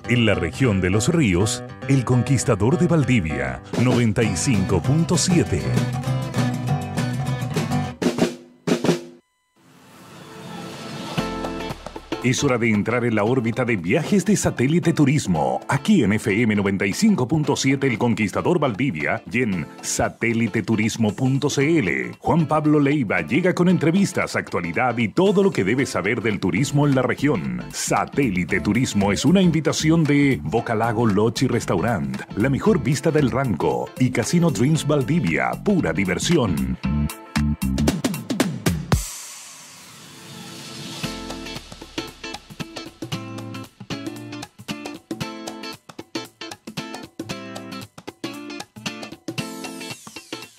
En la región de los ríos, El Conquistador de Valdivia, 95.7. Es hora de entrar en la órbita de viajes de Satélite Turismo, aquí en FM 95.7 El Conquistador Valdivia y en satéliteturismo.cl. Juan Pablo Leiva llega con entrevistas, actualidad y todo lo que debes saber del turismo en la región. Satélite Turismo es una invitación de Bocalago Lodge y Restaurant, la mejor vista del Ranco, y Casino Dreams Valdivia, pura diversión.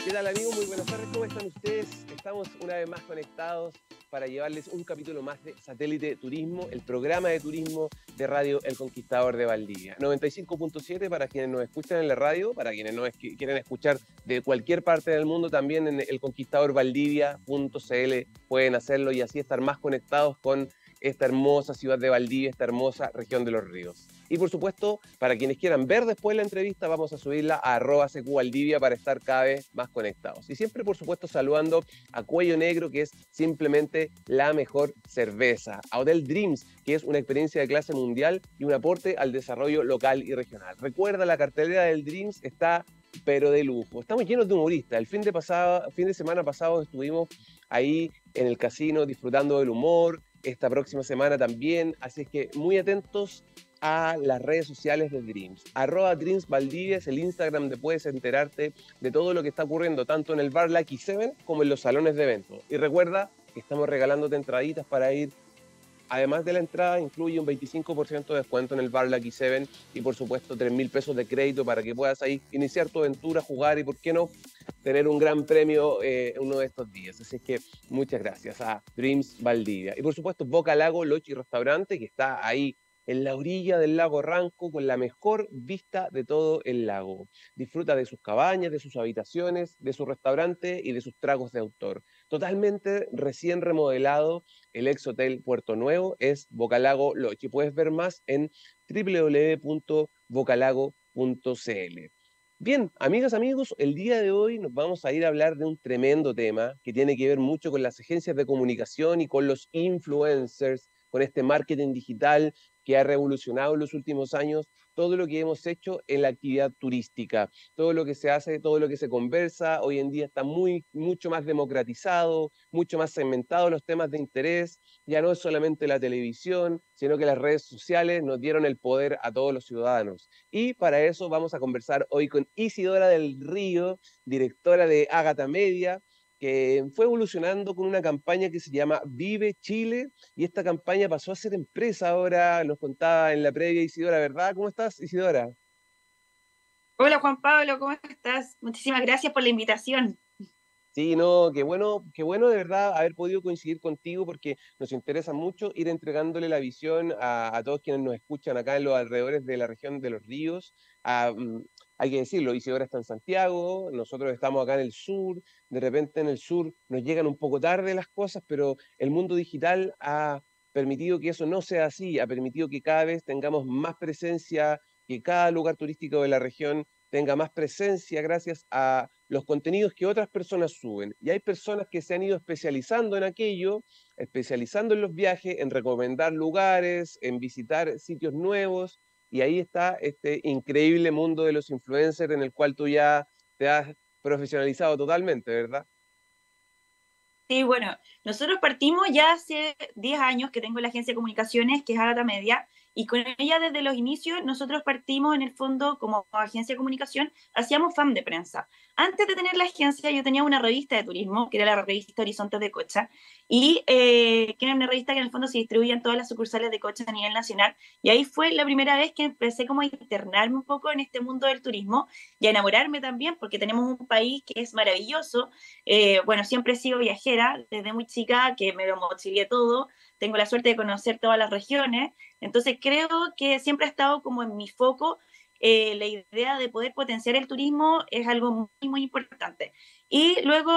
¿Qué tal, amigos? Muy buenas tardes, ¿cómo están ustedes? Estamos una vez más conectados para llevarles un capítulo más de Satélite Turismo, el programa de turismo de Radio El Conquistador de Valdivia. 95.7 para quienes nos escuchan en la radio, para quienes nos quieren escuchar de cualquier parte del mundo, también en elconquistadorvaldivia.cl pueden hacerlo y así estar más conectados con esta hermosa ciudad de Valdivia, esta hermosa región de los ríos. Y por supuesto, para quienes quieran ver después la entrevista, vamos a subirla a @CQValdivia para estar cada vez más conectados. Y siempre, por supuesto, saludando a Cuello Negro, que es simplemente la mejor cerveza. A Hotel Dreams, que es una experiencia de clase mundial y un aporte al desarrollo local y regional. Recuerda, la cartelera del Dreams está pero de lujo. Estamos llenos de humoristas. El fin de semana pasado estuvimos ahí en el casino disfrutando del humor. Esta próxima semana también. Así es que muy atentos a las redes sociales de Dreams. @Dreams Valdivia es el Instagram donde puedes enterarte de todo lo que está ocurriendo tanto en el bar Lucky 7 como en los salones de eventos. Y recuerda que estamos regalándote entraditas para ir. Además de la entrada, incluye un 25% de descuento en el bar Lucky 7 y por supuesto 3.000 pesos de crédito para que puedas ahí iniciar tu aventura, jugar y por qué no tener un gran premio uno de estos días. Así es que muchas gracias a Dreams Valdivia. Y por supuesto Bocalago Lodge y Restaurante, que está ahí en la orilla del lago Ranco con la mejor vista de todo el lago. Disfruta de sus cabañas, de sus habitaciones, de su restaurante y de sus tragos de autor. Totalmente recién remodelado, el ex hotel Puerto Nuevo es Bocalago Lodge. Y puedes ver más en www.bocalago.cl. Bien, amigas, amigos, el día de hoy nos vamos a ir a hablar de un tremendo tema que tiene que ver mucho con las agencias de comunicación y con los influencers, con este marketing digital que ha revolucionado en los últimos años todo lo que hemos hecho en la actividad turística. Todo lo que se hace, todo lo que se conversa, hoy en día está mucho más democratizado, mucho más segmentado los temas de interés. Ya no es solamente la televisión, sino que las redes sociales nos dieron el poder a todos los ciudadanos. Y para eso vamos a conversar hoy con Isidora del Río, directora de Ágata Media, que fue evolucionando con una campaña que se llama Vive Chile, y esta campaña pasó a ser empresa ahora, nos contaba en la previa Isidora, ¿verdad? ¿Cómo estás, Isidora? Hola Juan Pablo, ¿cómo estás? Muchísimas gracias por la invitación. Sí, no, qué bueno de verdad haber podido coincidir contigo porque nos interesa mucho ir entregándole la visión a todos quienes nos escuchan acá en los alrededores de la región de los ríos. Hay que decirlo, Isidora está en Santiago, nosotros estamos acá en el sur, de repente en el sur nos llegan un poco tarde las cosas, pero el mundo digital ha permitido que eso no sea así, ha permitido que cada vez tengamos más presencia, que cada lugar turístico de la región tenga más presencia gracias a los contenidos que otras personas suben. Y hay personas que se han ido especializando en aquello, especializando en los viajes, en recomendar lugares, en visitar sitios nuevos. Y ahí está este increíble mundo de los influencers en el cual tú ya te has profesionalizado totalmente, ¿verdad? Sí, bueno, nosotros partimos ya hace 10 años que tengo la agencia de comunicaciones, que es Ágata Media, y con ella desde los inicios nosotros partimos en el fondo como agencia de comunicación, hacíamos fan de prensa. Antes de tener la agencia yo tenía una revista de turismo, que era la revista Horizontes de Cocha, y que era una revista que en el fondo se distribuía en todas las sucursales de Cocha a nivel nacional, y ahí fue la primera vez que empecé como a internarme un poco en este mundo del turismo y a enamorarme también, porque tenemos un país que es maravilloso. Bueno, siempre he sido viajera desde muy chica, que me lo mochileé todo, tengo la suerte de conocer todas las regiones, entonces creo que siempre ha estado como en mi foco. La idea de poder potenciar el turismo es algo muy, muy importante. Y luego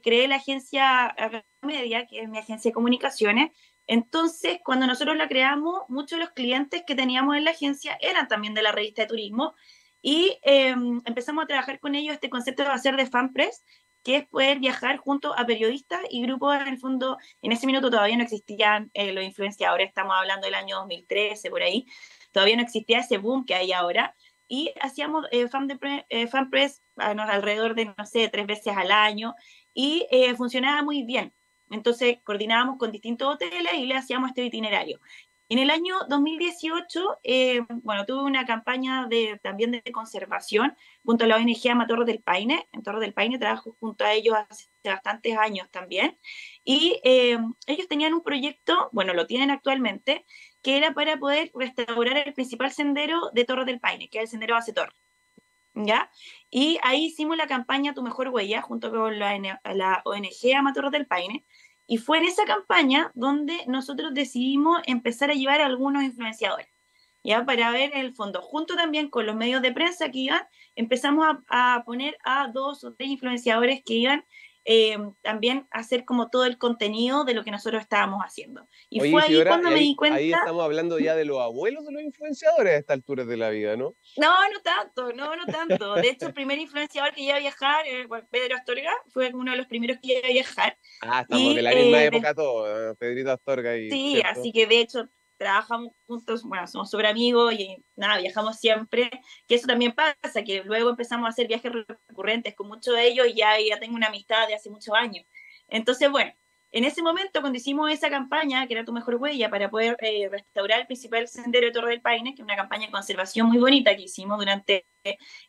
creé la agencia Media, que es mi agencia de comunicaciones, Entonces, cuando nosotros la creamos, muchos de los clientes que teníamos en la agencia eran también de la revista de turismo y empezamos a trabajar con ellos este concepto de hacer de fanpress, que es poder viajar junto a periodistas y grupos. En el fondo, en ese minuto todavía no existían los influenciadores, estamos hablando del año 2013, por ahí, todavía no existía ese boom que hay ahora, y hacíamos fanpress alrededor de, no sé, 3 veces al año, y funcionaba muy bien. Entonces coordinábamos con distintos hoteles y le hacíamos este itinerario. En el año 2018, bueno, tuve una campaña también de conservación junto a la ONG Ama Torres del Paine. En Torres del Paine trabajo junto a ellos hace bastantes años también. Y ellos tenían un proyecto, bueno, lo tienen actualmente, que era para poder restaurar el principal sendero de Torres del Paine, que es el sendero Base Torres. ¿Ya? Y ahí hicimos la campaña Tu Mejor Huella junto con la ONG Ama Torres del Paine, y fue en esa campaña donde nosotros decidimos empezar a llevar a algunos influenciadores, ¿ya? Para ver en el fondo, junto también con los medios de prensa que iban, empezamos a poner a 2 o 3 influenciadores que iban también a hacer como todo el contenido de lo que nosotros estábamos haciendo. Y Oye, fue ahí Isidora, cuando me di cuenta... ahí estamos hablando ya de los abuelos de los influenciadores a esta altura de la vida, ¿no? No, no tanto, no tanto. De hecho, el primer influenciador que iba a viajar, bueno, Pedro Astorga, fue uno de los primeros que iba a viajar. Ah, estamos Y de la misma época todos, Pedrito Astorga y, sí, ¿cierto? así que de hecho trabajamos juntos, bueno, somos súper amigos y nada, viajamos siempre, que eso también pasa, que luego empezamos a hacer viajes recurrentes con muchos de ellos y ya tengo una amistad de hace muchos años. Entonces, bueno, en ese momento, cuando hicimos esa campaña, que era Tu Mejor Huella, para poder restaurar el principal sendero de Torre del Paine, que es una campaña de conservación muy bonita que hicimos durante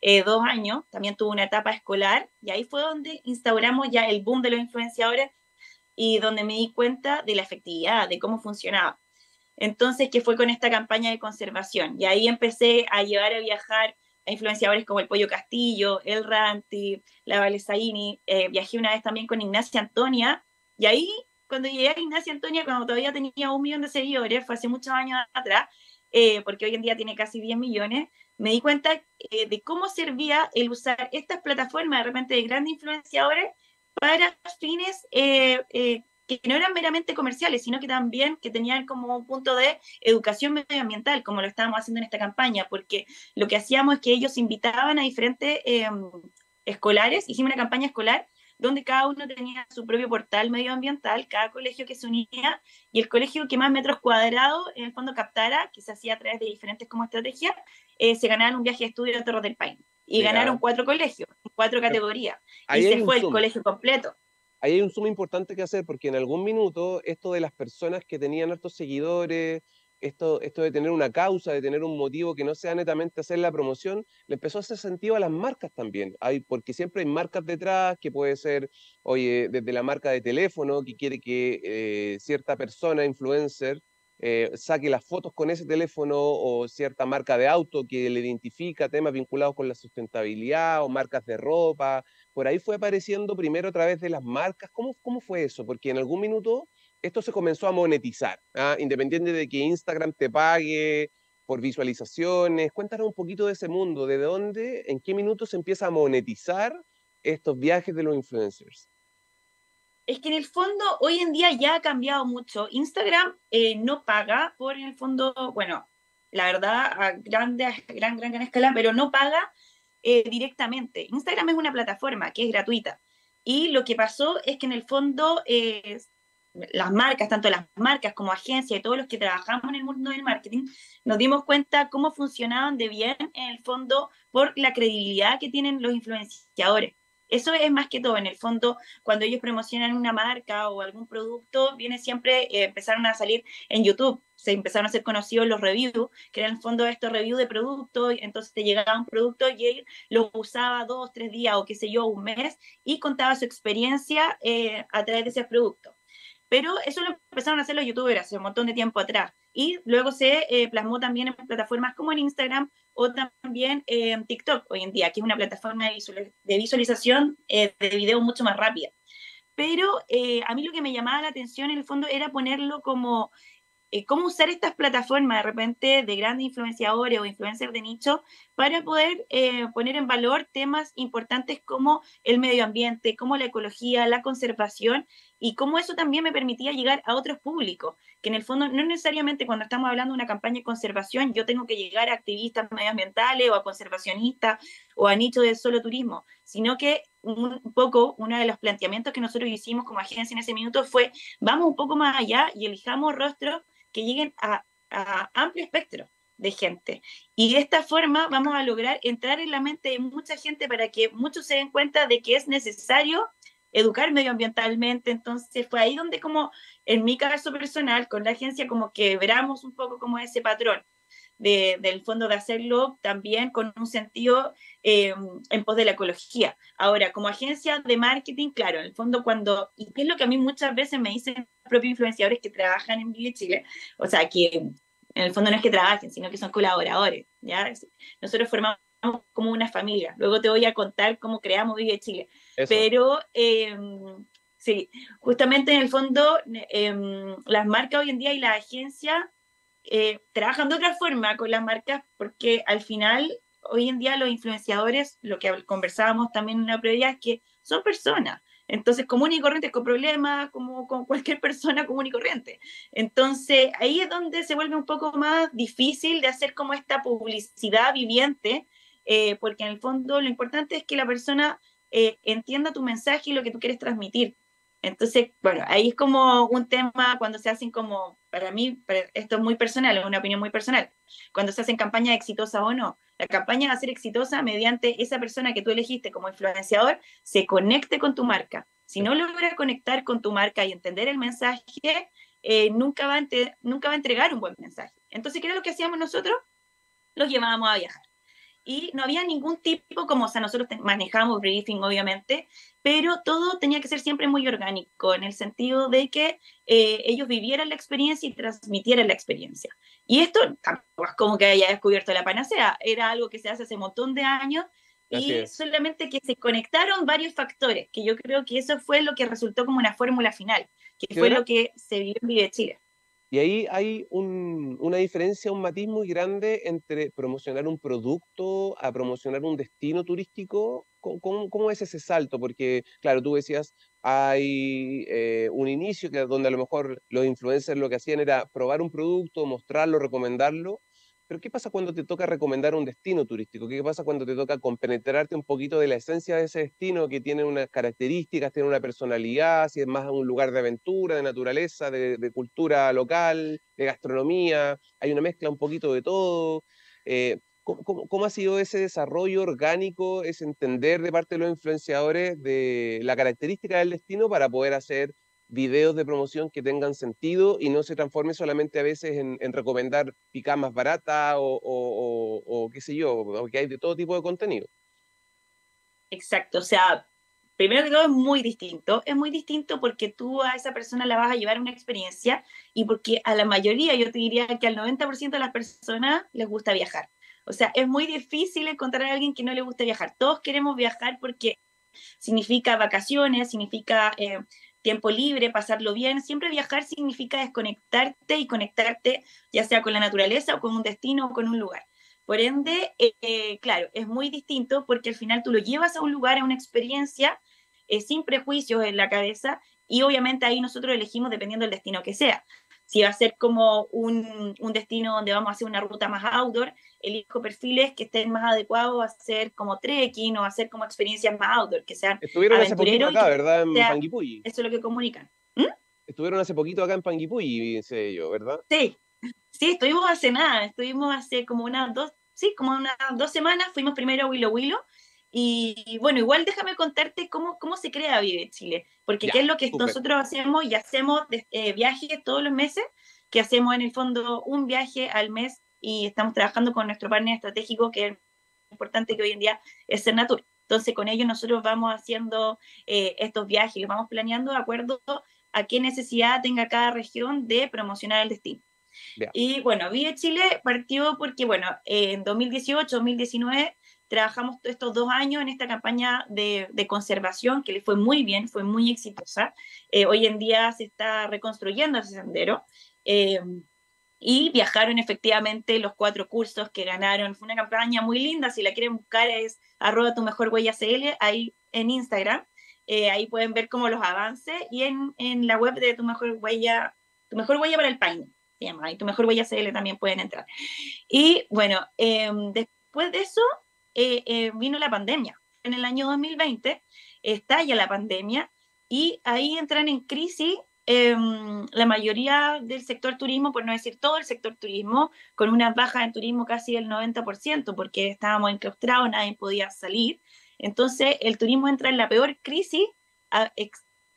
2 años, también tuvo una etapa escolar, y ahí fue donde instauramos ya el boom de los influenciadores y donde me di cuenta de la efectividad, de cómo funcionaba. Entonces, que fue con esta campaña de conservación. Y ahí empecé a llevar a viajar a influenciadores como el Pollo Castillo, el Ranti, la Valesaini. Viajé una vez también con Ignacia Antonia. Y ahí, cuando llegué a Ignacia Antonia, cuando todavía tenía 1 millón de seguidores, fue hace muchos años atrás, porque hoy en día tiene casi 10 millones, me di cuenta de cómo servía el usar estas plataformas de repente de grandes influenciadores para fines que no eran meramente comerciales, sino que también que tenían como un punto de educación medioambiental, como lo estábamos haciendo en esta campaña, porque lo que hacíamos es que ellos invitaban a diferentes escolares, hicimos una campaña escolar donde cada uno tenía su propio portal medioambiental, cada colegio que se unía, y el colegio que más metros cuadrados en el fondo captara, que se hacía a través de diferentes como estrategias, se ganaron un viaje de estudio a Torres del Paine. Y Mira, ganaron 4 colegios, 4 categorías. Y ahí hay se un fue el zoom. colegio completo. Ahí hay un zoom importante que hacer, porque en algún minuto esto de las personas que tenían hartos seguidores, esto de tener una causa, de tener un motivo que no sea netamente hacer la promoción, le empezó a hacer sentido a las marcas también. Porque siempre hay marcas detrás, que puede ser, oye, desde la marca de teléfono, que quiere que cierta persona, influencer, saque las fotos con ese teléfono, o cierta marca de auto que le identifica temas vinculados con la sustentabilidad, o marcas de ropa. Por ahí fue apareciendo primero a través de las marcas. ¿Cómo fue eso? Porque en algún minuto esto se comenzó a monetizar, ¿ah? Independiente de que Instagram te pague por visualizaciones. Cuéntanos un poquito de ese mundo, de dónde, en qué minuto se empieza a monetizar estos viajes de los influencers. Es que en el fondo hoy en día ya ha cambiado mucho. Instagram no paga por, en el fondo, bueno, la verdad, a gran escala, pero no paga directamente. Instagram es una plataforma que es gratuita. Y lo que pasó es que en el fondo las marcas, tanto las marcas como agencias y todos los que trabajamos en el mundo del marketing, nos dimos cuenta cómo funcionaban de bien en el fondo por la credibilidad que tienen los influenciadores. Eso es más que todo, en el fondo, cuando ellos promocionan una marca o algún producto, viene siempre, empezaron a salir en YouTube, se empezaron a hacer conocidos los reviews, que eran en el fondo estos reviews de productos, entonces te llegaba un producto y él lo usaba 2, 3 días o qué sé yo, un mes, y contaba su experiencia a través de ese producto. Pero eso lo empezaron a hacer los youtubers hace un montón de tiempo atrás. Y luego se plasmó también en plataformas como en Instagram o también en TikTok hoy en día, que es una plataforma de visualización de video mucho más rápida. Pero a mí lo que me llamaba la atención en el fondo era ponerlo como cómo usar estas plataformas de repente de grandes influenciadores o influencers de nicho para poder poner en valor temas importantes como el medio ambiente, como la ecología, la conservación, y cómo eso también me permitía llegar a otros públicos, que en el fondo no necesariamente cuando estamos hablando de una campaña de conservación yo tengo que llegar a activistas medioambientales o a conservacionistas o a nicho de solo turismo, sino que un poco uno de los planteamientos que nosotros hicimos como agencia en ese minuto fue, vamos un poco más allá y elijamos rostros que lleguen a amplio espectro de gente. Y de esta forma vamos a lograr entrar en la mente de mucha gente para que muchos se den cuenta de que es necesario educar medioambientalmente. Entonces fue ahí donde, como en mi caso personal, con la agencia, como que veramos un poco como ese patrón del fondo de hacerlo también con un sentido en pos de la ecología. Ahora, como agencia de marketing, claro, en el fondo cuando, y es lo que a mí muchas veces me dicen los propios influenciadores que trabajan en Vive Chile, o sea, que en el fondo no es que trabajen, sino que son colaboradores, ¿ya? Nosotros formamos como una familia. Luego te voy a contar cómo creamos Vive Chile. Eso. Pero sí, justamente en el fondo las marcas hoy en día y las agencias trabajan de otra forma con las marcas, porque al final hoy en día los influenciadores, lo que conversábamos también en la previa, es que son personas. Entonces, comunes y corrientes con problemas, como con cualquier persona común y corriente. Entonces, ahí es donde se vuelve un poco más difícil de hacer como esta publicidad viviente, porque en el fondo lo importante es que la persona entienda tu mensaje y lo que tú quieres transmitir. Entonces, bueno, ahí es como un tema cuando se hacen como, para mí, esto es muy personal, es una opinión muy personal, cuando se hacen campañas exitosas o no. La campaña va a ser exitosa mediante esa persona que tú elegiste como influenciador se conecte con tu marca. Si no logra conectar con tu marca y entender el mensaje, nunca va a entregar un buen mensaje. Entonces, ¿qué era lo que hacíamos nosotros? Los llevábamos a viajar. Y no había ningún tipo, como, o sea, nosotros manejamos briefing, obviamente, pero todo tenía que ser siempre muy orgánico, en el sentido de que ellos vivieran la experiencia y transmitieran la experiencia. Y esto tampoco es como que haya descubierto la panacea, era algo que se hace hace un montón de años, y solamente que se conectaron varios factores, que yo creo que eso fue lo que resultó como una fórmula final, que fue lo que se vivió en Vive Chile. Y ahí hay una diferencia, un matiz muy grande entre promocionar un producto a promocionar un destino turístico. ¿Cómo es ese salto? Porque, claro, tú decías, hay un inicio donde a lo mejor los influencers lo que hacían era probar un producto, mostrarlo, recomendarlo. Pero ¿qué pasa cuando te toca recomendar un destino turístico? ¿Qué pasa cuando te toca compenetrarte un poquito de la esencia de ese destino que tiene unas características, tiene una personalidad, si es más un lugar de aventura, de naturaleza, de cultura local, de gastronomía? Hay una mezcla un poquito de todo. ¿Cómo ha sido ese desarrollo orgánico, ese entender de parte de los influenciadores de la característica del destino para poder hacer videos de promoción que tengan sentido y no se transforme solamente a veces en recomendar picamas baratas o qué sé yo, porque hay de todo tipo de contenido? Exacto, o sea, primero que todo es muy distinto porque tú a esa persona la vas a llevar una experiencia y porque a la mayoría, yo te diría que al 90% de las personas les gusta viajar. O sea, es muy difícil encontrar a alguien que no le guste viajar. Todos queremos viajar porque significa vacaciones, significa tiempo libre, pasarlo bien. Siempre viajar significa desconectarte y conectarte ya sea con la naturaleza o con un destino o con un lugar. Por ende, claro, es muy distinto porque al final tú lo llevas a un lugar, a una experiencia, sin prejuicios en la cabeza, y obviamente ahí nosotros elegimos dependiendo del destino que sea. Si va a ser como un destino donde vamos a hacer una ruta más outdoor, elijo perfiles que estén más adecuados a hacer como trekking o a hacer como experiencias más outdoor, que sean Estuvieron hace poquito aventureros y acá, que ¿verdad? En sea, Panguipulli. eso es lo que comunican. ¿Mm? Estuvieron hace poquito acá en Panguipulli, sé yo, ¿verdad? Sí, sí, estuvimos hace nada, estuvimos hace como unas dos, sí, como unas 2 semanas, fuimos primero a Huilo Huilo, y bueno, igual déjame contarte cómo se crea Vive Chile, porque Ya, qué es lo que súper. nosotros hacemos, y hacemos viajes todos los meses, que hacemos en el fondo un viaje al mes, y estamos trabajando con nuestro partner estratégico, que es importante que hoy en día es Cernatur. Entonces, con ellos nosotros vamos haciendo estos viajes, los vamos planeando de acuerdo a qué necesidad tenga cada región de promocionar el destino. Ya. Y bueno, Vive Chile partió porque, bueno, en 2018, 2019 trabajamos estos 2 años en esta campaña de conservación que le fue muy bien, fue muy exitosa. Hoy en día se está reconstruyendo ese sendero. y viajaron efectivamente los 4 cursos que ganaron. Fue una campaña muy linda, si la quieren buscar es @tumejorhuella.cl, ahí en Instagram. Ahí pueden ver como los avances, y en la web de Tu Mejor Huella para el Paine, se llama, y Tu Mejor Huella CL también pueden entrar. Y bueno, después de eso vino la pandemia. En el año 2020 estalla la pandemia, y ahí entran en crisis la mayoría del sector turismo, por no decir todo el sector turismo, con una baja en turismo casi del 90%, porque estábamos enclaustrados, nadie podía salir. Entonces el turismo entra en la peor crisis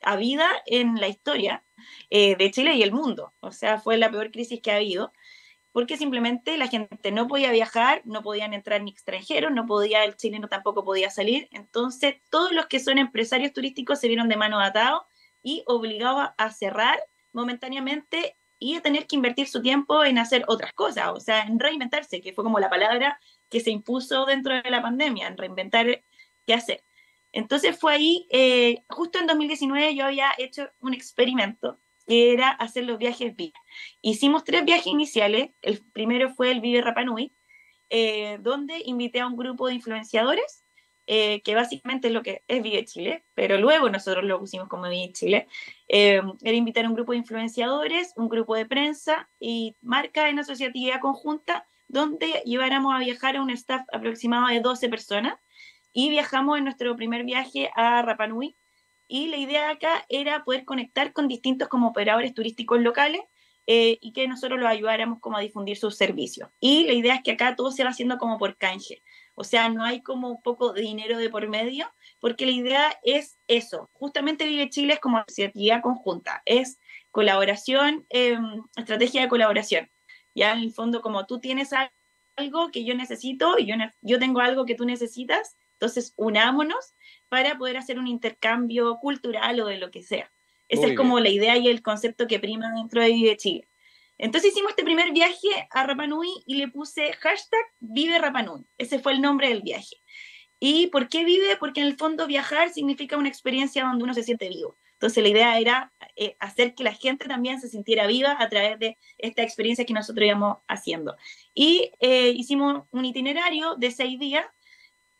habida en la historia de Chile y el mundo. O sea, fue la peor crisis que ha habido, porque simplemente la gente no podía viajar, no podían entrar ni extranjeros, el chileno tampoco podía salir. Entonces todos los que son empresarios turísticos se vieron de mano atados y obligados a cerrar momentáneamente y a tener que invertir su tiempo en hacer otras cosas, o sea, en reinventarse, que fue como la palabra que se impuso dentro de la pandemia, en reinventar qué hacer. Entonces fue ahí, justo en 2019 yo había hecho un experimento que era hacer los viajes Vive. Hicimos 3 viajes iniciales. El primero fue el Vive Rapa Nui, donde invité a un grupo de influenciadores, que básicamente es lo que es Vive Chile, pero luego nosotros lo pusimos como Vive Chile. Era invitar a un grupo de influenciadores, un grupo de prensa y marca en asociatividad conjunta, donde lleváramos a viajar a un staff aproximado de 12 personas, y viajamos en nuestro primer viaje a Rapa Nui, y la idea acá era poder conectar con distintos como operadores turísticos locales, y que nosotros los ayudáramos como a difundir sus servicios. Y la idea es que acá todo se va haciendo como por canje, o sea, no hay como un poco de dinero de por medio, porque la idea es eso, justamente Vive Chile es como asociatividad conjunta, es colaboración, estrategia de colaboración. Ya en el fondo, como tú tienes algo que yo necesito y yo tengo algo que tú necesitas, entonces unámonos para poder hacer un intercambio cultural o de lo que sea. Esa es como la idea y el concepto que prima dentro de Vive Chile. Entonces hicimos este primer viaje a Rapa Nui y le puse #Vive Rapa Nui. Ese fue el nombre del viaje. ¿Y por qué vive? Porque en el fondo viajar significa una experiencia donde uno se siente vivo. Entonces la idea era hacer que la gente también se sintiera viva a través de esta experiencia que nosotros íbamos haciendo. Y hicimos un itinerario de 6 días,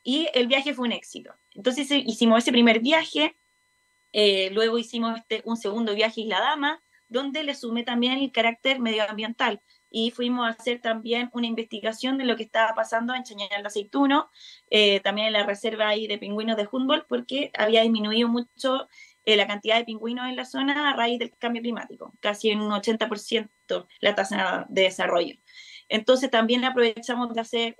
y el viaje fue un éxito. Entonces hicimos ese primer viaje, luego hicimos un segundo viaje a Isla Dama, donde le sumé también el carácter medioambiental, y fuimos a hacer también una investigación de lo que estaba pasando en Chañar de Aceituno, también en la reserva ahí de pingüinos de Humboldt, porque había disminuido mucho la cantidad de pingüinos en la zona a raíz del cambio climático, casi en un 80% la tasa de desarrollo. Entonces también aprovechamos de hacer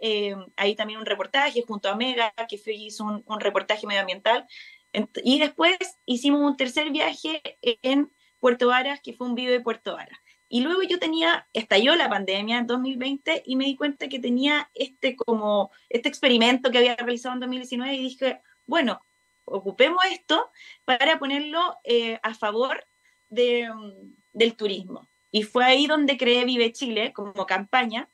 ahí también un reportaje junto a Mega, que hizo un reportaje medioambiental. Y después hicimos un tercer viaje en Puerto Varas, que fue un Vive de Puerto Varas. Y luego estalló la pandemia en 2020, y me di cuenta que tenía este experimento que había realizado en 2019, y dije, bueno, ocupemos esto para ponerlo a favor del turismo. Y fue ahí donde creé Vive Chile como campaña,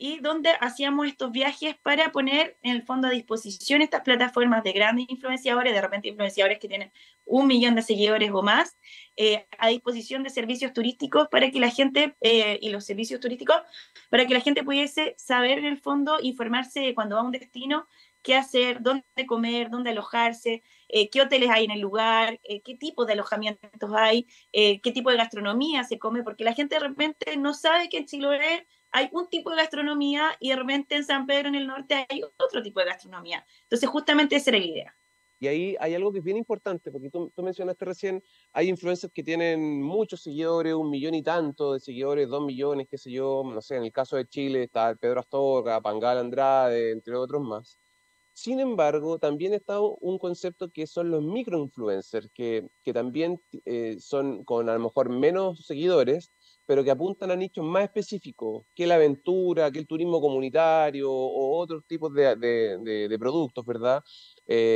y donde hacíamos estos viajes para poner en el fondo a disposición estas plataformas de grandes influenciadores, de repente influenciadores que tienen 1 millón de seguidores o más, a disposición de servicios turísticos para que la gente, y los servicios turísticos, para que la gente pudiese saber en el fondo, informarse cuando va a un destino, qué hacer, dónde comer, dónde alojarse, qué hoteles hay en el lugar, qué tipo de alojamientos hay, qué tipo de gastronomía se come, porque la gente de repente no sabe que en Chiloé hay un tipo de gastronomía y de repente en San Pedro en el norte hay otro tipo de gastronomía. Entonces justamente esa era la idea. Y ahí hay algo que es bien importante, porque tú mencionaste recién, hay influencers que tienen muchos seguidores, 1 millón y tanto de seguidores, 2 millones, qué sé yo, no sé, en el caso de Chile está Pedro Astorga, Pangal Andrade, entre otros más. Sin embargo, también está un concepto que son los microinfluencers, que también son con a lo mejor menos seguidores, pero que apuntan a nichos más específicos, que la aventura, que el turismo comunitario o otros tipos de productos, ¿verdad?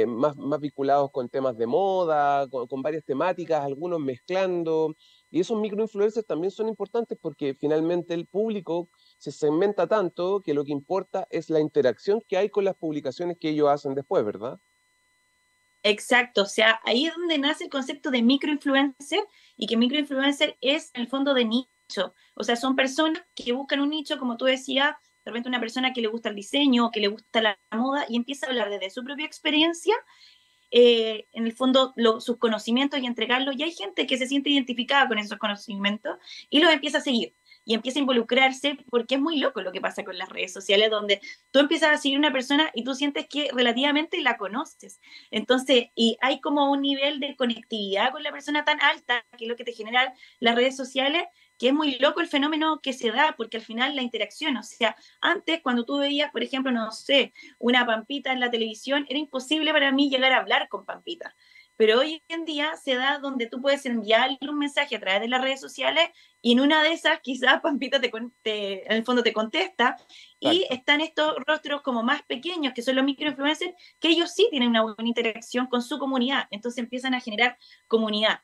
Más vinculados con temas de moda, con varias temáticas, algunos mezclando. Y esos microinfluencers también son importantes porque finalmente el público se segmenta tanto que lo que importa es la interacción que hay con las publicaciones que ellos hacen después, ¿verdad? Exacto, o sea, ahí es donde nace el concepto de microinfluencer, y que microinfluencer es en el fondo de nicho, O sea, son personas que buscan un nicho, como tú decías, de repente una persona que le gusta el diseño, que le gusta la moda, y empieza a hablar desde su propia experiencia, en el fondo sus conocimientos y entregarlos, y hay gente que se siente identificada con esos conocimientos y los empieza a seguir y empieza a involucrarse, porque es muy loco lo que pasa con las redes sociales, donde tú empiezas a seguir una persona y tú sientes que relativamente la conoces. Entonces, y hay como un nivel de conectividad con la persona tan alta, que es lo que te generan las redes sociales, que es muy loco el fenómeno que se da, porque al final la interacción, o sea, antes cuando tú veías, por ejemplo, no sé, una Pampita en la televisión, era imposible para mí llegar a hablar con Pampita. Pero hoy en día se da donde tú puedes enviarle un mensaje a través de las redes sociales y en una de esas quizás Pampita en el fondo te contesta. Y Exacto. están estos rostros como más pequeños, que son los microinfluencers, que ellos sí tienen una buena interacción con su comunidad, entonces empiezan a generar comunidad.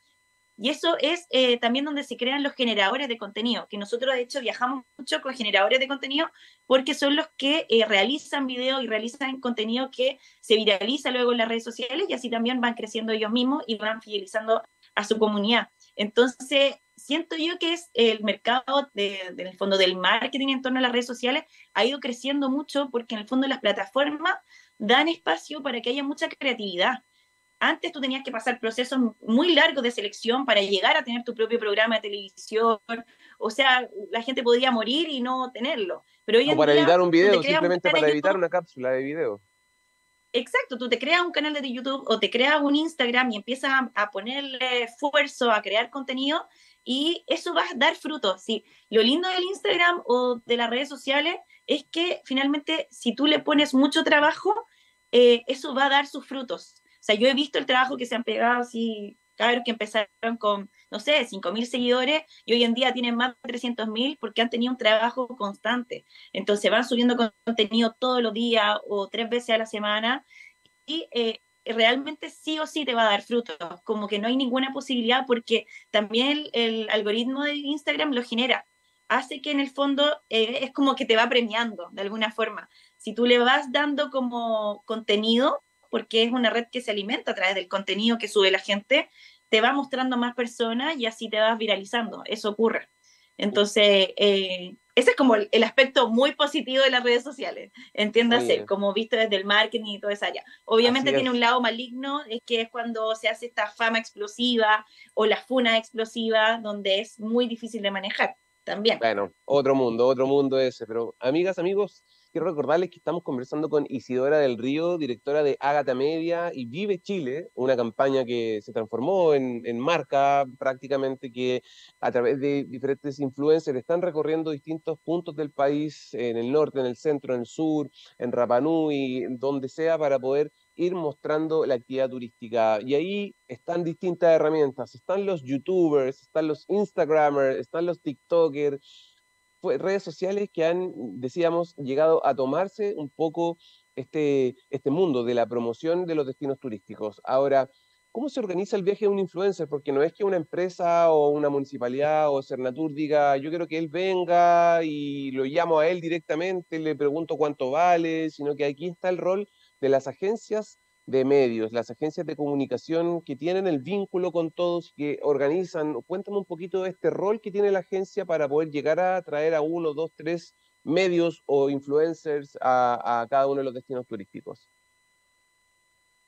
Y eso es también donde se crean los generadores de contenido, que nosotros de hecho viajamos mucho con generadores de contenido porque son los que realizan videos y realizan contenido que se viraliza luego en las redes sociales, y así también van creciendo ellos mismos y van fidelizando a su comunidad. Entonces, siento yo que es el mercado del fondo del marketing en torno a las redes sociales ha ido creciendo mucho, porque en el fondo las plataformas dan espacio para que haya mucha creatividad. Antes tú tenías que pasar procesos muy largos de selección para llegar a tener tu propio programa de televisión. O sea, la gente podía morir y no tenerlo. Pero hoy O en para editar día un tú te video, creas un simplemente canal para de editar YouTube. una cápsula de video. Exacto, tú te creas un canal de YouTube o te creas un Instagram y empiezas a ponerle esfuerzo a crear contenido, y eso va a dar frutos. Sí, lo lindo del Instagram o de las redes sociales es que finalmente si tú le pones mucho trabajo, eso va a dar sus frutos. O sea, yo he visto el trabajo que se han pegado, así, cabros que empezaron con, no sé, 5.000 seguidores y hoy en día tienen más de 300.000 porque han tenido un trabajo constante. Entonces van subiendo contenido todos los días o 3 veces a la semana, y realmente sí o sí te va a dar frutos, como que no hay ninguna posibilidad, porque también el algoritmo de Instagram lo genera, hace que en el fondo es como que te va premiando de alguna forma. Si tú le vas dando como contenido, porque es una red que se alimenta a través del contenido que sube la gente, te va mostrando más personas y así te vas viralizando, eso ocurre. Entonces, ese es como el aspecto muy positivo de las redes sociales, entiéndase, Oye, como visto desde el marketing y toda esa área. así Obviamente tiene un es. lado maligno, es que es cuando se hace esta fama explosiva o la funa explosiva, donde es muy difícil de manejar también. Bueno, otro mundo ese. Pero, amigas, amigos, quiero recordarles que estamos conversando con Isidora del Río, directora de Ágata Media y Vive Chile, una campaña que se transformó en marca prácticamente, que a través de diferentes influencers están recorriendo distintos puntos del país, en el norte, en el centro, en el sur, en Rapa Nui, en donde sea, para poder ir mostrando la actividad turística. Y ahí están distintas herramientas. Están los YouTubers, están los Instagramers, están los TikTokers, redes sociales que han, decíamos, llegado a tomarse un poco este mundo de la promoción de los destinos turísticos. Ahora, ¿cómo se organiza el viaje de un influencer? Porque no es que una empresa o una municipalidad o Cernatur diga, yo quiero que él venga y lo llamo a él directamente, le pregunto cuánto vale, sino que aquí está el rol de las agencias de medios, las agencias de comunicación que tienen el vínculo con todos, que organizan. Cuéntame un poquito de este rol que tiene la agencia para poder llegar a traer a uno, dos, tres medios o influencers a cada uno de los destinos turísticos.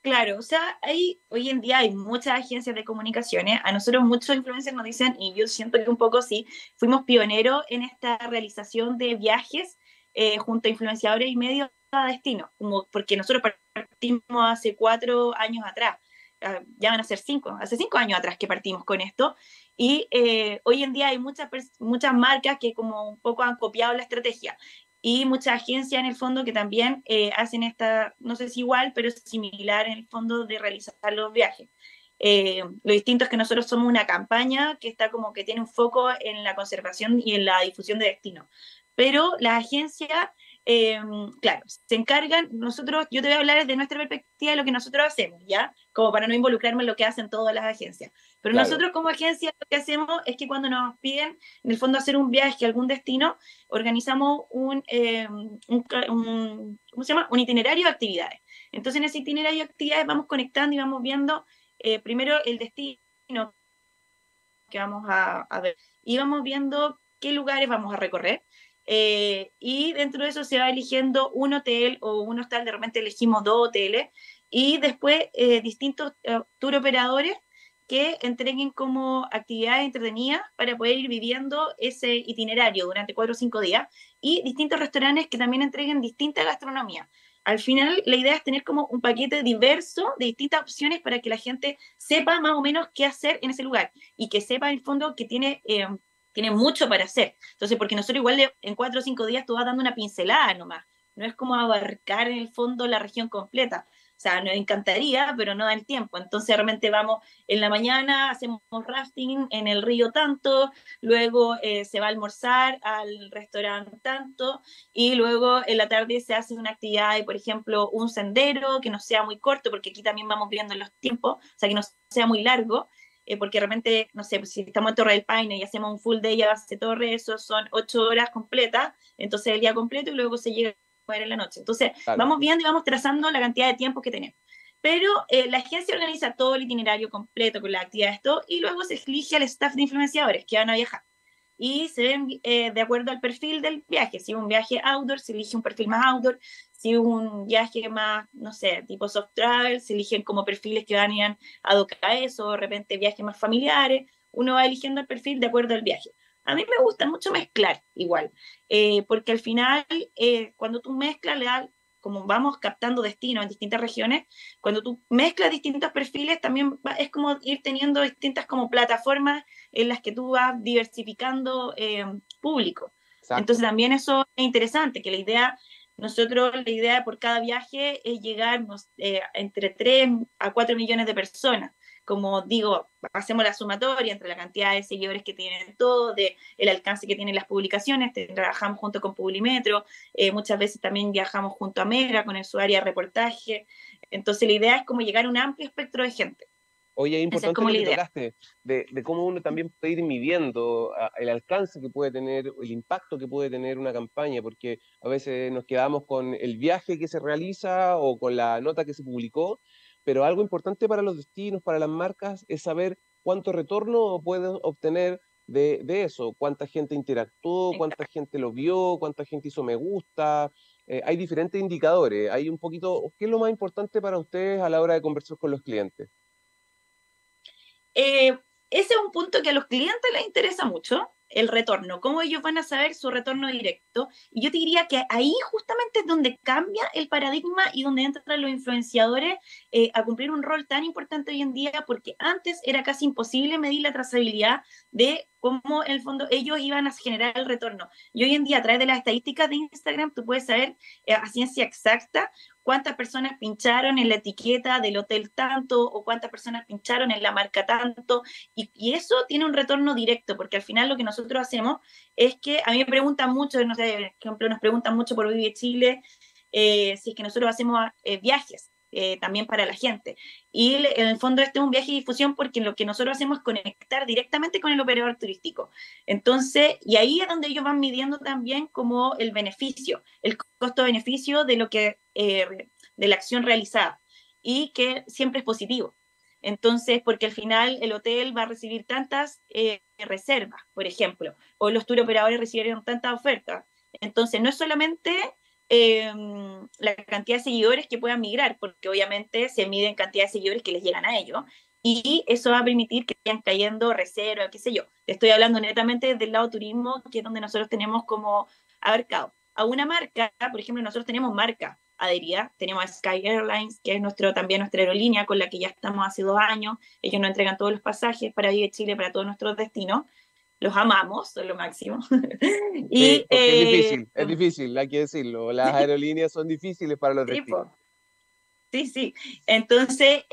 Claro, o sea, hoy en día hay muchas agencias de comunicaciones. A nosotros muchos influencers nos dicen, y yo siento que un poco sí, fuimos pioneros en esta realización de viajes junto a influenciadores y medios a destino, como porque nosotros partimos hace 4 años atrás, ya van a ser 5, hace 5 años atrás que partimos con esto, y hoy en día hay muchas marcas que como un poco han copiado la estrategia, y muchas agencias en el fondo que también hacen esta, no sé si igual, pero similar en el fondo de realizar los viajes. Lo distinto es que nosotros somos una campaña que está como que tiene un foco en la conservación y en la difusión de destinos. Pero las agencias, eh, claro, se encargan, nosotros, yo te voy a hablar desde nuestra perspectiva de lo que nosotros hacemos, ¿ya? Como para no involucrarme en lo que hacen todas las agencias. Pero Claro. nosotros como agencia lo que hacemos es que cuando nos piden, en el fondo, hacer un viaje a algún destino, organizamos ¿cómo se llama? Un itinerario de actividades. Entonces, en ese itinerario de actividades vamos conectando y vamos viendo primero el destino que vamos a ver. Y vamos viendo qué lugares vamos a recorrer. Y dentro de eso se va eligiendo un hotel o un hostal, de repente elegimos 2 hoteles, y después distintos tour operadores que entreguen como actividades entretenidas para poder ir viviendo ese itinerario durante 4 o 5 días, y distintos restaurantes que también entreguen distinta gastronomía. Al final, la idea es tener como un paquete diverso de distintas opciones para que la gente sepa más o menos qué hacer en ese lugar y que sepa en el fondo que tiene mucho para hacer. Entonces, porque nosotros igual en 4 o 5 días tú vas dando una pincelada nomás, no es como abarcar en el fondo la región completa. O sea, nos encantaría, pero no da el tiempo. Entonces, realmente vamos en la mañana, hacemos rafting en el río tanto, luego se va a almorzar al restaurante tanto, y luego en la tarde se hace una actividad de, por ejemplo, un sendero que no sea muy corto, porque aquí también vamos viendo los tiempos, o sea, que no sea muy largo, porque realmente, no sé, pues si estamos en Torre del Paine y hacemos un full day a base torre, eso son 8 horas completas, entonces el día completo, y luego se llega a comer en la noche. Entonces, Claro. vamos viendo y vamos trazando la cantidad de tiempo que tenemos. Pero la agencia organiza todo el itinerario completo con las actividades, todo, y luego se elige al staff de influenciadores que van a viajar. Y se ven de acuerdo al perfil del viaje. Si es un viaje outdoor, se elige un perfil más outdoor. Si es un viaje más, no sé, tipo soft travel, se eligen como perfiles que van a ir ad hoc a eso, de repente viajes más familiares. Uno va eligiendo el perfil de acuerdo al viaje. A mí me gusta mucho mezclar igual, porque al final, cuando tú mezclas, le das, como vamos captando destinos en distintas regiones, cuando tú mezclas distintos perfiles, también es como ir teniendo distintas como plataformas en las que tú vas diversificando público. Exacto. Entonces también eso es interesante, que nosotros la idea por cada viaje es llegar entre 3 a 4 millones de personas. Como digo, hacemos la sumatoria entre la cantidad de seguidores que tienen todo, el alcance que tienen las publicaciones, trabajamos junto con Publimetro, muchas veces también viajamos junto a Mega con su área de reportaje. Entonces la idea es como llegar a un amplio espectro de gente. Oye, es Esa es importante como lo la que idea. tocaste, de cómo uno también puede ir midiendo el alcance que puede tener, el impacto que puede tener una campaña, porque a veces nos quedamos con el viaje que se realiza o con la nota que se publicó, pero algo importante para los destinos, para las marcas, es saber cuánto retorno pueden obtener de eso, cuánta gente interactuó, cuánta gente lo vio, cuánta gente hizo me gusta. Hay diferentes indicadores. Hay un poquito, ¿qué es lo más importante para ustedes a la hora de conversar con los clientes? Eh, Ese es un punto que a los clientes les interesa mucho, el retorno, cómo ellos van a saber su retorno directo. Y yo te diría que ahí justamente es donde cambia el paradigma y donde entran los influenciadores a cumplir un rol tan importante hoy en día, porque antes era casi imposible medir la trazabilidad de cómo en el fondo ellos iban a generar el retorno. Y hoy en día, a través de las estadísticas de Instagram, tú puedes saber a ciencia exacta cuántas personas pincharon en la etiqueta del hotel tanto o cuántas personas pincharon en la marca tanto, y eso tiene un retorno directo, porque al final lo que nosotros hacemos es que a mí me preguntan mucho, no sé, por ejemplo, nos preguntan mucho por Vive Chile, si es que nosotros hacemos viajes. También para la gente. Y en el fondo este es un viaje de difusión porque lo que nosotros hacemos es conectar directamente con el operador turístico. Entonces, y ahí es donde ellos van midiendo también como el beneficio, el costo-beneficio de lo que de la acción realizada, y que siempre es positivo. Entonces, porque al final el hotel va a recibir tantas reservas, por ejemplo, o los tour operadores recibieron tantas ofertas. Entonces, no es solamente la cantidad de seguidores que puedan migrar, porque obviamente se miden cantidad de seguidores que les llegan a ellos, y eso va a permitir que vayan cayendo reservas, qué sé yo. Te estoy hablando netamente del lado turismo, que es donde nosotros tenemos como abarcado. A una marca, por ejemplo, nosotros tenemos marca adherida, tenemos a Sky Airlines, que es también nuestra aerolínea con la que ya estamos hace 2 años. Ellos nos entregan todos los pasajes para Vive Chile, para todos nuestros destinos. Los amamos, son lo máximo. Sí, Y porque es difícil, hay que decirlo. Las aerolíneas son difíciles para los destinos. tipo, sí, sí. Entonces,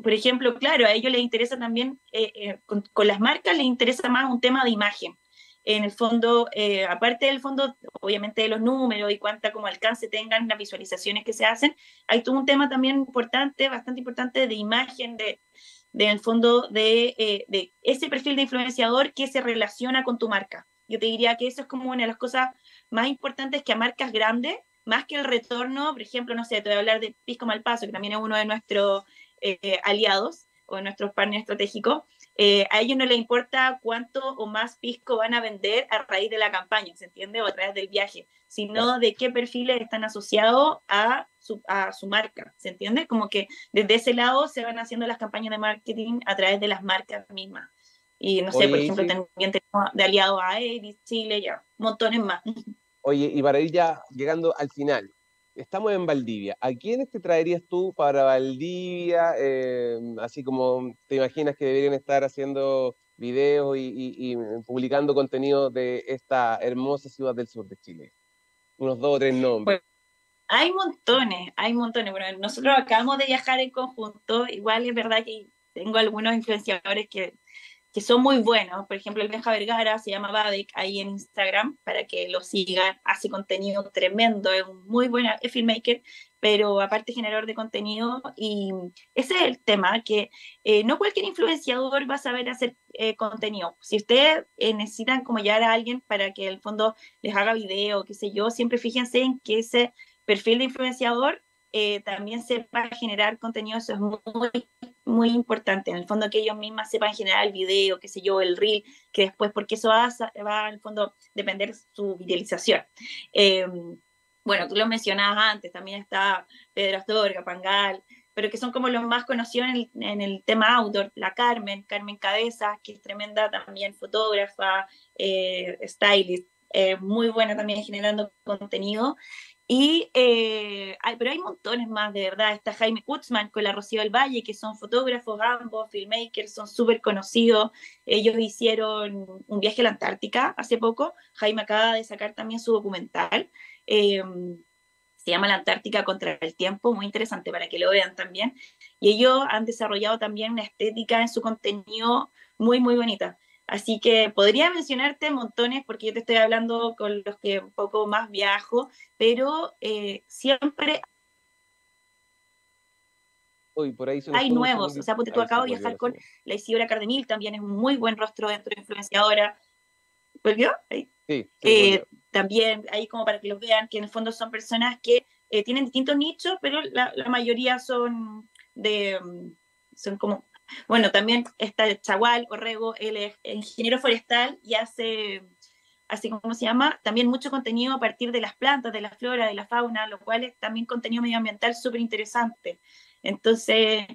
por ejemplo, claro, a ellos les interesa también, con las marcas les interesa más un tema de imagen. En el fondo, aparte del fondo, obviamente de los números y cuánta como alcance tengan las visualizaciones que se hacen, hay todo un tema también importante, bastante importante de imagen, en el fondo de ese perfil de influenciador que se relaciona con tu marca. Yo te diría que eso es como una de las cosas más importantes que a marcas grandes, más que el retorno. Por ejemplo, no sé, te voy a hablar de Pisco Malpaso, que también es uno de nuestros aliados o de nuestros partners estratégicos. A ellos no les importa cuánto o más pisco van a vender a raíz de la campaña, ¿se entiende? O a través del viaje, sino de qué perfiles están asociados a su marca, ¿se entiende? Como que desde ese lado se van haciendo las campañas de marketing a través de las marcas mismas. Y no sé, por Oye, ejemplo, Isi, también tenemos de aliado a Avis, Chile, ya, montones más. oye, y para ir ya llegando al final, estamos en Valdivia. ¿A quiénes te traerías tú para Valdivia? Así como te imaginas que deberían estar haciendo videos y publicando contenido de esta hermosa ciudad del sur de Chile. Unos dos o tres nombres. Pues hay montones. Bueno, nosotros acabamos de viajar en conjunto, igual es verdad que tengo algunos influenciadores que son muy buenos. Por ejemplo, el Benja Vergara se llama Badek ahí en Instagram para que lo sigan. Hace contenido tremendo, es un muy buen filmmaker, pero aparte generador de contenido. Y ese es el tema, que no cualquier influenciador va a saber hacer contenido. Si ustedes necesitan como llegar a alguien para que el fondo les haga video, qué sé yo, siempre fíjense en que ese perfil de influenciador también sepa generar contenido. Eso es muy importante, en el fondo que ellos mismas sepan generar el video, qué sé yo, el reel, que después, porque eso va al fondo depender su viralización. Eh, bueno, tú lo mencionabas antes, también está Pedro Astorga, Pangal, pero que son como los más conocidos en el tema outdoor, la Carmen Cabezas, que es tremenda también fotógrafa, stylist, muy buena también generando contenido. Pero hay montones más, de verdad. Está Jaime Kutzman con la Rocío del Valle, que son fotógrafos, ambos, filmmakers, son súper conocidos. Ellos hicieron un viaje a la Antártica hace poco. Jaime acaba de sacar también su documental. Eh, Se llama La Antártica contra el tiempo, muy interesante para que lo vean también. Y ellos han desarrollado también una estética en su contenido muy bonita. Así que podría mencionarte montones, porque yo te estoy hablando con los que un poco más viajo, pero siempre Uy, por ahí se nos hay fue un nuevos. O segundito. sea, porque tú Ahí se acabo de volvió viajar la con señal. la Isidora Cardemil, también es un muy buen rostro dentro de influenciadora. ¿Volvió? Ahí. Sí, sí, volvió. También ahí como para que los vean, que en el fondo son personas que tienen distintos nichos, pero la mayoría son son como, bueno, también está el Chagual Orrego, él es ingeniero forestal y hace, ¿cómo se llama? También mucho contenido a partir de las plantas, de la flora, de la fauna, lo cual es también contenido medioambiental súper interesante. Entonces,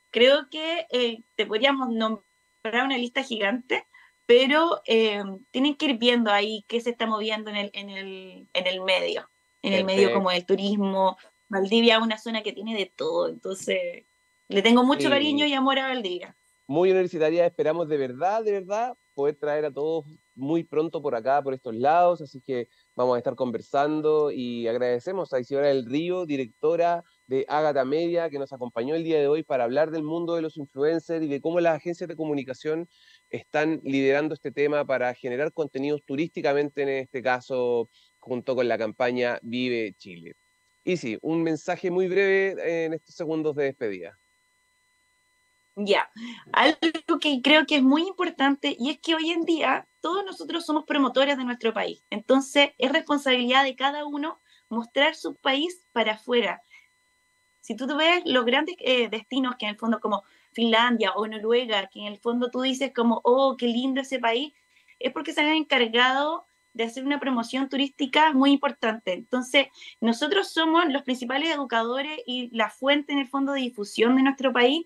creo que te podríamos nombrar una lista gigante, pero tienen que ir viendo ahí qué se está moviendo en el medio como Perfecto. el turismo. Valdivia es una zona que tiene de todo, entonces le tengo mucho cariño Sí, y amor a Valdivia. muy universitaria, esperamos de verdad, poder traer a todos muy pronto por acá, por estos lados, así que vamos a estar conversando y agradecemos a Isidora del Río, directora de Ágata Media, que nos acompañó el día de hoy para hablar del mundo de los influencers y de cómo las agencias de comunicación están liderando este tema para generar contenidos turísticamente, en este caso, junto con la campaña Vive Chile. Y sí, un mensaje muy breve en estos segundos de despedida. Ya, algo que creo que es muy importante y es que hoy en día todos nosotros somos promotores de nuestro país. Entonces es responsabilidad de cada uno mostrar su país para afuera. Si tú ves los grandes destinos que en el fondo como Finlandia o Noruega, que en el fondo tú dices como, oh, qué lindo ese país, es porque se han encargado de hacer una promoción turística muy importante. Entonces, nosotros somos los principales educadores y la fuente en el fondo de difusión de nuestro país,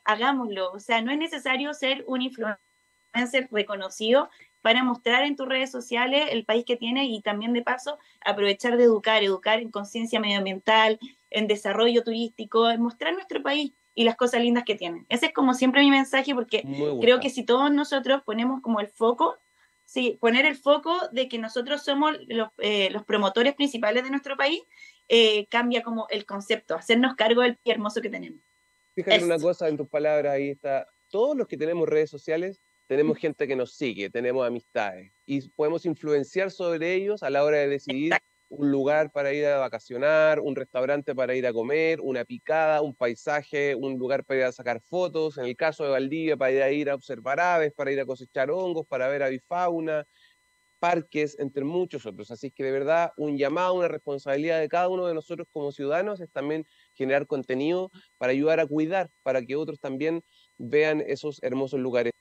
hagámoslo. O sea, no es necesario ser un influencer reconocido para mostrar en tus redes sociales el país que tienes y también de paso aprovechar de educar en conciencia medioambiental, en desarrollo turístico, en mostrar nuestro país y las cosas lindas que tienen. Ese es como siempre mi mensaje porque Me creo que gusta. si todos nosotros ponemos como el foco, sí, poner el foco de que nosotros somos los promotores principales de nuestro país, cambia como el concepto, hacernos cargo del país hermoso que tenemos. Fíjate en una Eso. cosa, en tus palabras, ahí está. Todos los que tenemos redes sociales, tenemos gente que nos sigue, tenemos amistades y podemos influenciar sobre ellos a la hora de decidir Exacto. un lugar para ir a vacacionar, un restaurante para ir a comer, una picada, un paisaje, un lugar para ir a sacar fotos. En el caso de Valdivia, para ir a observar aves, para ir a cosechar hongos, para ver avifauna, parques, entre muchos otros. Así que de verdad, un llamado, una responsabilidad de cada uno de nosotros como ciudadanos es también generar contenido para ayudar a cuidar, para que otros también vean esos hermosos lugares.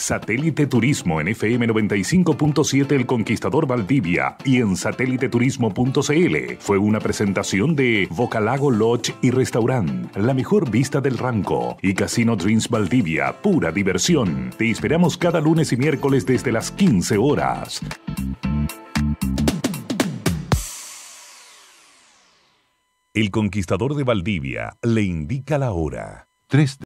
Satélite Turismo en FM 95.7 El Conquistador Valdivia y en satéliteturismo.cl. Fue una presentación de Vocalago Lodge y Restaurant, la mejor vista del Ranco, y Casino Dreams Valdivia, pura diversión. Te esperamos cada lunes y miércoles desde las 15 horas. El Conquistador de Valdivia le indica la hora. 3